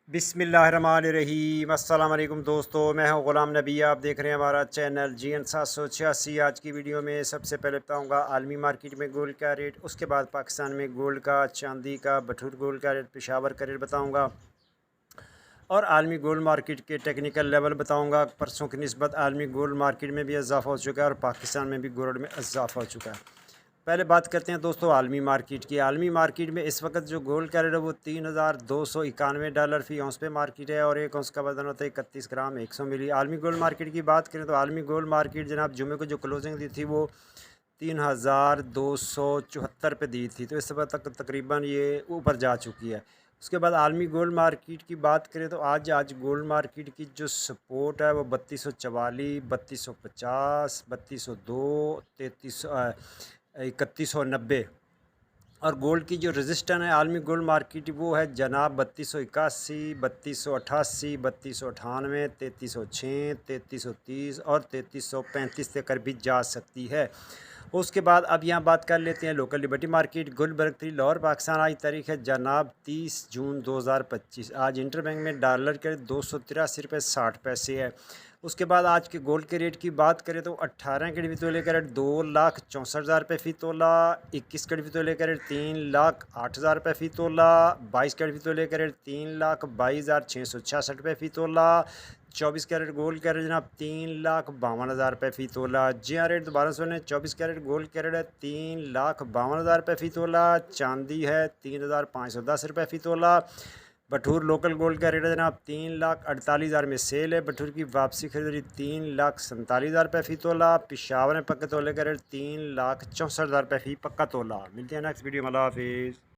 बिस्मिल्लाहिर्रहमानिर्रहीम। अस्सलाम वालेकुम दोस्तों, मैं हूं ग़ुलाम नबी। आप देख रहे हैं हमारा चैनल GN 786। आज की वीडियो में सबसे पहले बताऊंगा आलमी मार्केट में गोल्ड का रेट, उसके बाद पाकिस्तान में गोल्ड का, चांदी का, बटूर गोल्ड का रेट, पेशावर का रेट बताऊंगा और आलमी गोल्ड मार्केट के टेक्निकल लेवल बताऊंगा। परसों की निस्बत आलमी गोल्ड मार्केट में भी इजाफा हो चुका है और पाकिस्तान में भी गोल्ड में इजाफा हो चुका है। पहले बात करते हैं दोस्तों आलमी मार्केट की। आलमी मार्केट में इस वक्त जो गोल्ड का रेट है वो $3,291 फ़ी औंस पे मार्केट है और एक औंस का वजन होता है 31 ग्राम 100 मिली। आलमी गोल्ड मार्केट की बात करें तो आलमी गोल्ड मार्केट जनाब जुमे को जो क्लोजिंग दी थी वो 3,274 पे दी थी, तो इस वक्त तक तकरीबन ये ऊपर जा चुकी है। उसके बाद आलमी गोल्ड मार्केट की बात करें तो आज गोल्ड मार्केट की जो सपोर्ट है वो 3244, 3250, 3202, 3190 और गोल्ड की जो रजिस्टर है आलमी गोल्ड मार्केट वो है जनाब 3281, 3288, 3298, 3306, 3330 और 3335 तक भी जा सकती है। उसके बाद अब यहाँ बात कर लेते हैं local liberty market Gulberg 3 Lahore Pakistan. आज तारीख है जनाब 30 जून 2025। आज इंटरबैंक में डॉलर के ₹283.60 है। उसके बाद आज के गोल्ड के रेट की बात करें तो 18 कैरेट तोले का रेट 2,64,000 फ़ी तोला, 21 कैरेट तोले का रेट 3,08,000 फ़ी तोला, 22 कैरेट तोले का रेट 3,22,666 फ़ी तोला, 24 कैरेट गोल्ड का रेट जनाब 3,52,000 फ़ी तोला। जी हाँ, रेट दोबारा सुने, 24 कैरेट गोल्ड का रेट है 3,52,000 फ़ी तोला। चांदी है 3,510 फ़ी तोला। बटूर लोकल गोल्ड का रेट है जनाब 3,48,000 में सेल है। बटूर की वापसी खरीदारी 3,47,000 फ़ी तोला। पिशावर में पक्के तोले का रेट 3,64,000 फ़ी पक्का तोला। मिलते हैं नेक्स्ट वीडियो में। अल्लाह हाफिज़।